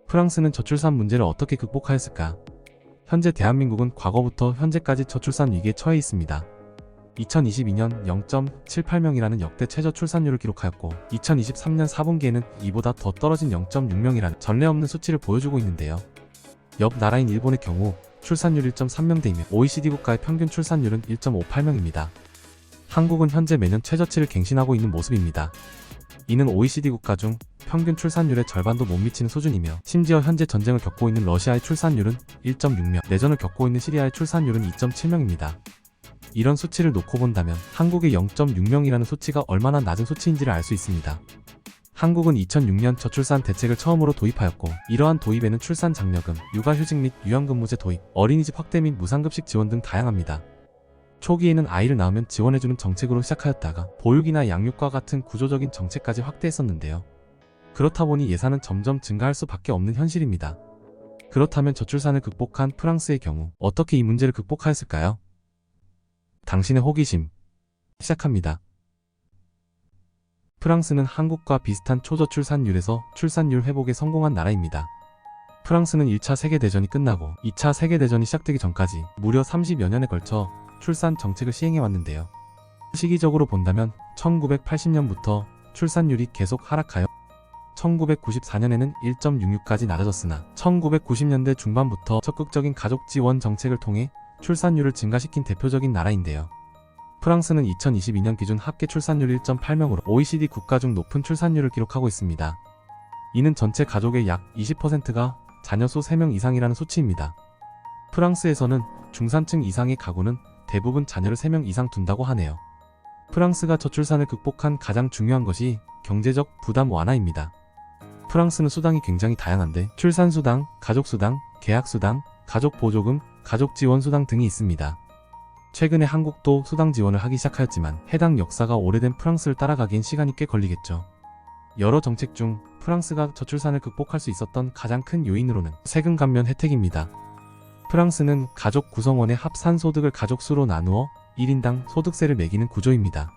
프랑스는 저출산 문제를 어떻게 극복하였을까? 현재 대한민국은 과거부터 현재까지 저출산 위기에 처해 있습니다. 2022년 0.78명이라는 역대 최저 출산율을 기록하였고 2023년 4분기에는 이보다 더 떨어진 0.6명이라는 전례 없는 수치를 보여주고 있는데요. 옆 나라인 일본의 경우 출산율 1.3명대이며 OECD 국가의 평균 출산율은 1.58명입니다. 한국은 현재 매년 최저치를 갱신하고 있는 모습입니다. 이는 OECD 국가 중 평균 출산율의 절반도 못 미치는 수준이며 심지어 현재 전쟁을 겪고 있는 러시아의 출산율은 1.6명, 내전을 겪고 있는 시리아의 출산율은 2.7명입니다. 이런 수치를 놓고 본다면 한국의 0.6명이라는 수치가 얼마나 낮은 수치인지를 알 수 있습니다. 한국은 2006년 저출산 대책을 처음으로 도입하였고 이러한 도입에는 출산 장려금, 육아휴직 및 유연근무제 도입, 어린이집 확대 및 무상급식 지원 등 다양합니다. 초기에는 아이를 낳으면 지원해주는 정책으로 시작하였다가 보육이나 양육과 같은 구조적인 정책까지 확대했었는데요. 그렇다 보니 예산은 점점 증가할 수밖에 없는 현실입니다. 그렇다면 저출산을 극복한 프랑스의 경우 어떻게 이 문제를 극복하였을까요? 당신의 호기심 시작합니다. 프랑스는 한국과 비슷한 초저출산율에서 출산율 회복에 성공한 나라입니다. 프랑스는 1차 세계대전이 끝나고 2차 세계대전이 시작되기 전까지 무려 30여 년에 걸쳐 출산 정책을 시행해왔는데요. 시기적으로 본다면 1980년부터 출산율이 계속 하락하여 1994년에는 1.66까지 낮아졌으나 1990년대 중반부터 적극적인 가족 지원 정책을 통해 출산율을 증가시킨 대표적인 나라인데요. 프랑스는 2022년 기준 합계 출산율 1.8명으로 OECD 국가 중 높은 출산율을 기록하고 있습니다. 이는 전체 가족의 약 20%가 자녀 수 3명 이상이라는 수치입니다. 프랑스에서는 중산층 이상의 가구는 대부분 자녀를 3명 이상 둔다고 하네요. 프랑스가 저출산을 극복한 가장 중요한 것이 경제적 부담 완화입니다. 프랑스는 수당이 굉장히 다양한데 출산수당, 가족수당, 계약수당, 가족보조금, 가족지원수당 등이 있습니다. 최근에 한국도 수당 지원을 하기 시작하였지만 해당 역사가 오래된 프랑스를 따라가기엔 시간이 꽤 걸리겠죠. 여러 정책 중 프랑스가 저출산을 극복할 수 있었던 가장 큰 요인으로는 세금 감면 혜택입니다. 프랑스는 가족 구성원의 합산소득을 가족수로 나누어 1인당 소득세를 매기는 구조입니다.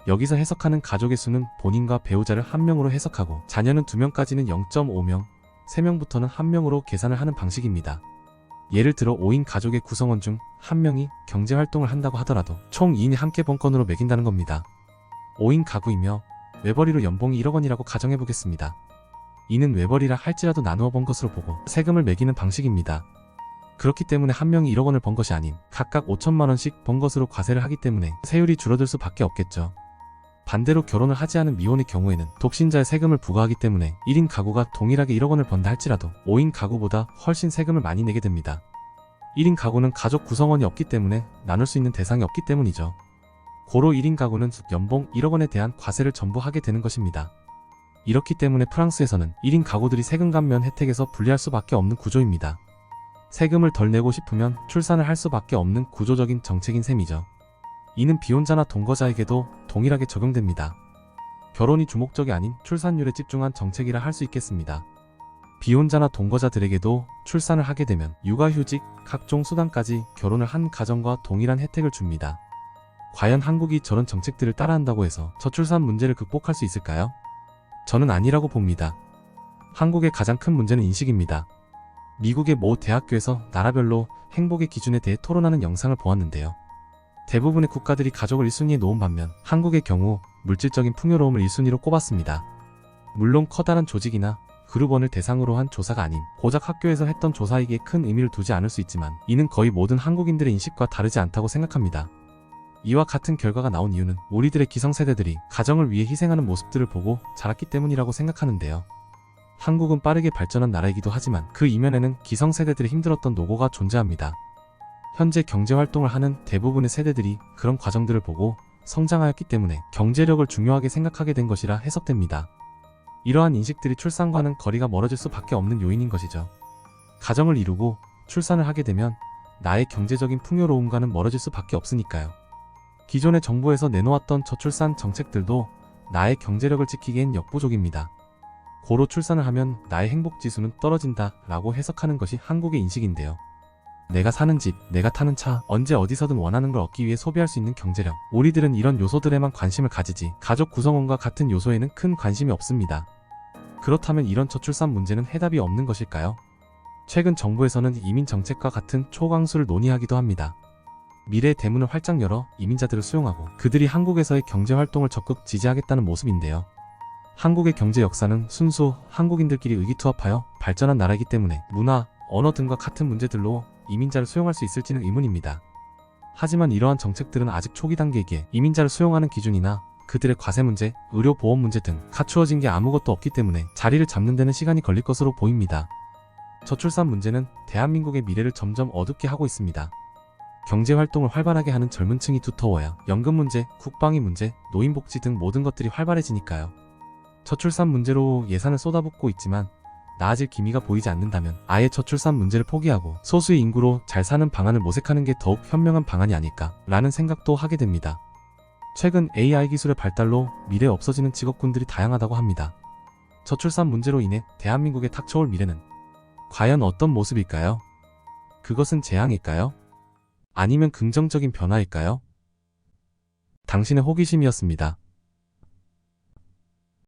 여기서 해석하는 가족의 수는 본인과 배우자를 1명으로 해석하고 자녀는 2명까지는 0.5명, 3명부터는 1명으로 계산을 하는 방식입니다. 예를 들어 5인 가족의 구성원 중 1명이 경제활동을 한다고 하더라도 총 2인이 함께 번건으로 매긴다는 겁니다. 5인 가구이며 외벌이로 연봉이 1억 원이라고 가정해보겠습니다. 이는 외벌이라 할지라도 나누어 번 것으로 보고 세금을 매기는 방식입니다. 그렇기 때문에 1명이 1억 원을 번 것이 아닌 각각 5천만 원씩 번 것으로 과세를 하기 때문에 세율이 줄어들 수밖에 없겠죠. 반대로 결혼을 하지 않은 미혼의 경우에는 독신자의 세금을 부과하기 때문에 1인 가구가 동일하게 1억 원을 번다 할지라도 5인 가구보다 훨씬 세금을 많이 내게 됩니다. 1인 가구는 가족 구성원이 없기 때문에 나눌 수 있는 대상이 없기 때문이죠. 고로 1인 가구는 연봉 1억 원에 대한 과세를 전부 하게 되는 것입니다. 이렇기 때문에 프랑스에서는 1인 가구들이 세금 감면 혜택에서 불리할 수밖에 없는 구조입니다. 세금을 덜 내고 싶으면 출산을 할 수밖에 없는 구조적인 정책인 셈이죠. 이는 비혼자나 동거자에게도 동일하게 적용됩니다. 결혼이 주목적이 아닌 출산율에 집중한 정책이라 할 수 있겠습니다. 비혼자나 동거자들에게도 출산을 하게 되면 육아휴직, 각종 수당까지 결혼을 한 가정과 동일한 혜택을 줍니다. 과연 한국이 저런 정책들을 따라한다고 해서 저출산 문제를 극복할 수 있을까요? 저는 아니라고 봅니다. 한국의 가장 큰 문제는 인식입니다. 미국의 모 대학교에서 나라별로 행복의 기준에 대해 토론하는 영상을 보았는데요. 대부분의 국가들이 가족을 1순위에 놓은 반면 한국의 경우 물질적인 풍요로움을 1순위로 꼽았습니다. 물론 커다란 조직이나 그룹원을 대상으로 한 조사가 아닌 고작 학교에서 했던 조사이기에 큰 의미를 두지 않을 수 있지만 이는 거의 모든 한국인들의 인식과 다르지 않다고 생각합니다. 이와 같은 결과가 나온 이유는 우리들의 기성세대들이 가정을 위해 희생하는 모습들을 보고 자랐기 때문이라고 생각하는데요. 한국은 빠르게 발전한 나라이기도 하지만 그 이면에는 기성세대들이 힘들었던 노고가 존재합니다. 현재 경제활동을 하는 대부분의 세대들이 그런 과정들을 보고 성장하였기 때문에 경제력을 중요하게 생각하게 된 것이라 해석됩니다. 이러한 인식들이 출산과는 거리가 멀어질 수밖에 없는 요인인 것이죠. 가정을 이루고 출산을 하게 되면 나의 경제적인 풍요로움과는 멀어질 수밖에 없으니까요. 기존의 정부에서 내놓았던 저출산 정책들도 나의 경제력을 지키기엔 역부족입니다. 고로 출산을 하면 나의 행복지수는 떨어진다 라고 해석하는 것이 한국의 인식인데요. 내가 사는 집, 내가 타는 차, 언제 어디서든 원하는 걸 얻기 위해 소비할 수 있는 경제력. 우리들은 이런 요소들에만 관심을 가지지 가족 구성원과 같은 요소에는 큰 관심이 없습니다. 그렇다면 이런 저출산 문제는 해답이 없는 것일까요? 최근 정부에서는 이민 정책과 같은 초강수를 논의하기도 합니다. 미래의 대문을 활짝 열어 이민자들을 수용하고 그들이 한국에서의 경제 활동을 적극 지지하겠다는 모습인데요. 한국의 경제 역사는 순수 한국인들끼리 의기투합하여 발전한 나라이기 때문에 문화, 언어 등과 같은 문제들로 이민자를 수용할 수 있을지는 의문입니다. 하지만 이러한 정책들은 아직 초기 단계이기에 이민자를 수용하는 기준이나 그들의 과세 문제, 의료 보험 문제 등 갖추어진 게 아무것도 없기 때문에 자리를 잡는 데는 시간이 걸릴 것으로 보입니다. 저출산 문제는 대한민국의 미래를 점점 어둡게 하고 있습니다. 경제 활동을 활발하게 하는 젊은 층이 두터워야 연금 문제, 국방위 문제, 노인복지 등 모든 것들이 활발해지니까요. 저출산 문제로 예산을 쏟아붓고 있지만 나아질 기미가 보이지 않는다면 아예 저출산 문제를 포기하고 소수의 인구로 잘 사는 방안을 모색하는 게 더욱 현명한 방안이 아닐까 라는 생각도 하게 됩니다. 최근 AI 기술의 발달로 미래에 없어지는 직업군들이 다양하다고 합니다. 저출산 문제로 인해 대한민국에 닥쳐올 미래는 과연 어떤 모습일까요? 그것은 재앙일까요? 아니면 긍정적인 변화일까요? 당신의 호기심이었습니다.